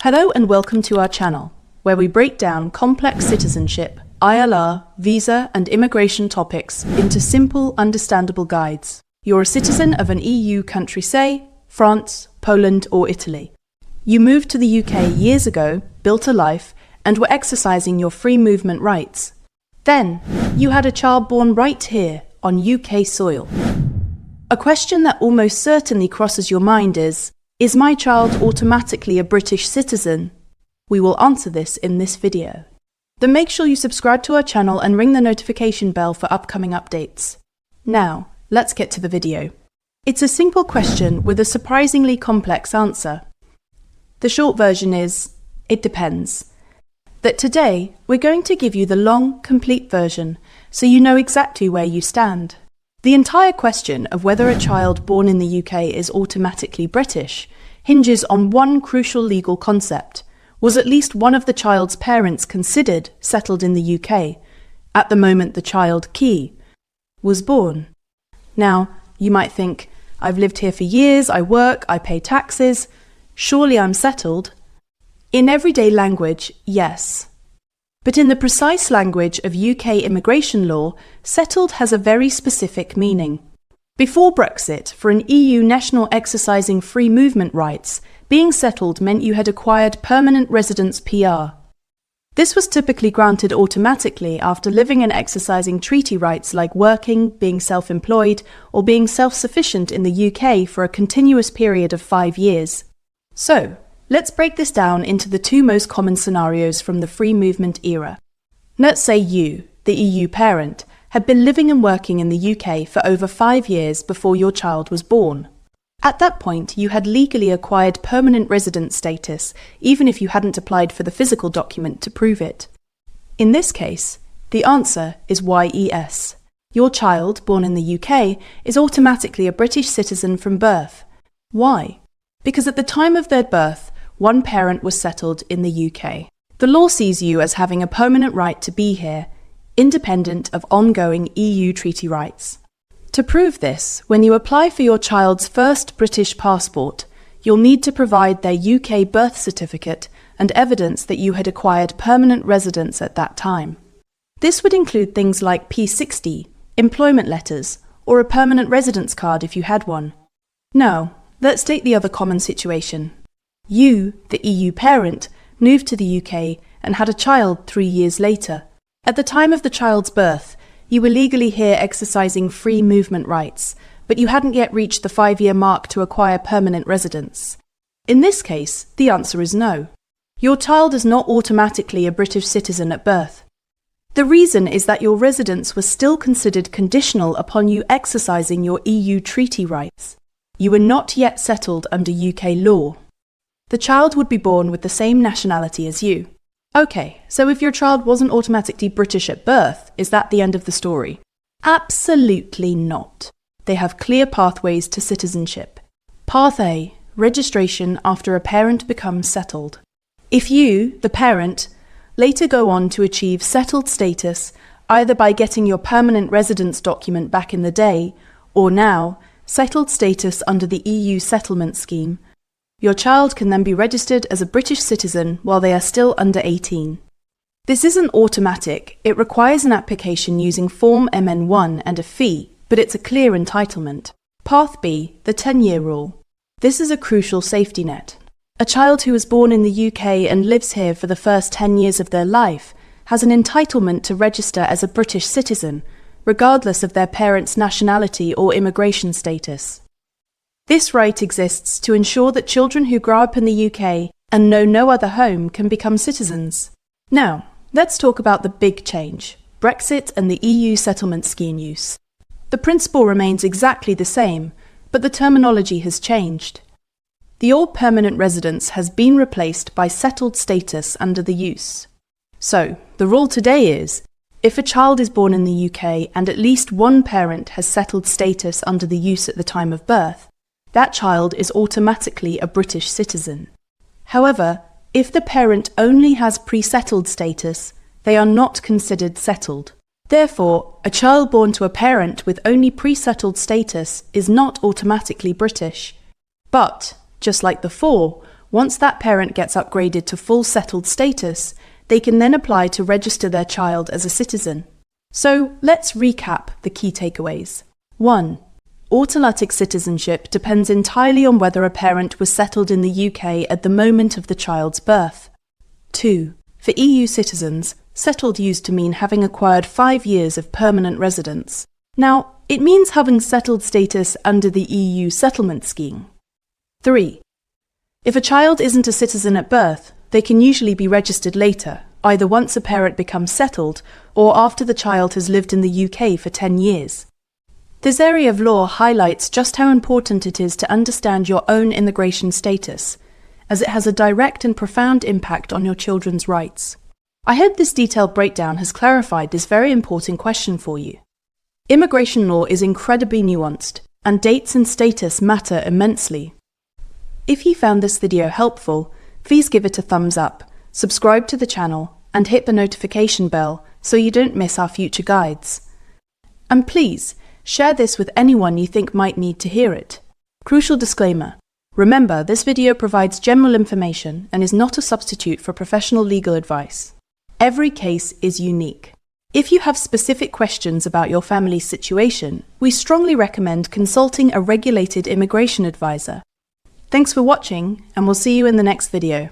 Hello and welcome to our channel, where we break down complex citizenship, ILR, visa and immigration topics into simple, understandable guides. You're a citizen of an EU country, say, France, Poland or Italy. You moved to the UK years ago, built a life, and were exercising your free movement rights. Then, you had a child born right here, on UK soil. A question that almost certainly crosses your mind is my child automatically a British citizen? We will answer this in this video. Then make sure you subscribe to our channel and ring the notification bell for upcoming updates. Now, let's get to the video. It's a simple question with a surprisingly complex answer. The short version is, it depends. That today, we're going to give you the long, complete version, so you know exactly where you stand. The entire question of whether a child born in the UK is automatically British hinges on one crucial legal concept. Was at least one of the child's parents considered settled in the UK at the moment the child key was born? Now, you might think, I've lived here for years, I work, I pay taxes, surely I'm settled. In everyday language, yes. But in the precise language of UK immigration law, settled has a very specific meaning. Before Brexit, for an EU national exercising free movement rights, being settled meant you had acquired permanent residence PR. This was typically granted automatically after living and exercising treaty rights like working, being self-employed, or being self-sufficient in the UK for a continuous period of 5 years. So, let's break this down into the two most common scenarios from the free movement era. Let's say you, the EU parent, had been living and working in the UK for over 5 years before your child was born. At that point, you had legally acquired permanent resident status, even if you hadn't applied for the physical document to prove it. In this case, the answer is YES. Your child, born in the UK, is automatically a British citizen from birth. Why? Because at the time of their birth, one parent was settled in the UK. The law sees you as having a permanent right to be here, independent of ongoing EU treaty rights. To prove this, when you apply for your child's first British passport, you'll need to provide their UK birth certificate and evidence that you had acquired permanent residence at that time. This would include things like P60, employment letters, or a permanent residence card if you had one. Now, let's take the other common situation. You, the EU parent, moved to the UK and had a child 3 years later. At the time of the child's birth, you were legally here exercising free movement rights, but you hadn't yet reached the 5-year mark to acquire permanent residence. In this case, the answer is no. Your child is not automatically a British citizen at birth. The reason is that your residence was still considered conditional upon you exercising your EU treaty rights. You were not yet settled under UK law. The child would be born with the same nationality as you. Okay, so if your child wasn't automatically British at birth, is that the end of the story? Absolutely not. They have clear pathways to citizenship. Path A, registration after a parent becomes settled. If you, the parent, later go on to achieve settled status, either by getting your permanent residence document back in the day, or now, settled status under the EU settlement scheme, your child can then be registered as a British citizen while they are still under 18. This isn't automatic, it requires an application using Form MN1 and a fee, but it's a clear entitlement. Path B, the 10-year rule. This is a crucial safety net. A child who was born in the UK and lives here for the first 10 years of their life has an entitlement to register as a British citizen, regardless of their parents' nationality or immigration status. This right exists to ensure that children who grow up in the UK and know no other home can become citizens. Now, let's talk about the big change, Brexit and the EU settlement scheme use. The principle remains exactly the same, but the terminology has changed. The old permanent residence has been replaced by settled status under the use. So, the rule today is, if a child is born in the UK and at least one parent has settled status under the use at the time of birth, that child is automatically a British citizen. However, if the parent only has pre-settled status, they are not considered settled. Therefore, a child born to a parent with only pre-settled status is not automatically British. But, just like the 4, Once that parent gets upgraded to full settled status, they can then apply to register their child as a citizen. So let's recap the key takeaways. 1. Automatic citizenship depends entirely on whether a parent was settled in the UK at the moment of the child's birth. 2. For EU citizens, settled used to mean having acquired 5 years of permanent residence. Now, it means having settled status under the EU settlement scheme. 3. If a child isn't a citizen at birth, they can usually be registered later, either once a parent becomes settled or after the child has lived in the UK for 10 years. This area of law highlights just how important it is to understand your own immigration status, as it has a direct and profound impact on your children's rights. I hope this detailed breakdown has clarified this very important question for you. Immigration law is incredibly nuanced, and dates and status matter immensely. If you found this video helpful, please give it a thumbs up, subscribe to the channel, and hit the notification bell so you don't miss our future guides. And please, share this with anyone you think might need to hear it. Crucial disclaimer. Remember, this video provides general information and is not a substitute for professional legal advice. Every case is unique. If you have specific questions about your family's situation, we strongly recommend consulting a regulated immigration advisor. Thanks for watching, and we'll see you in the next video.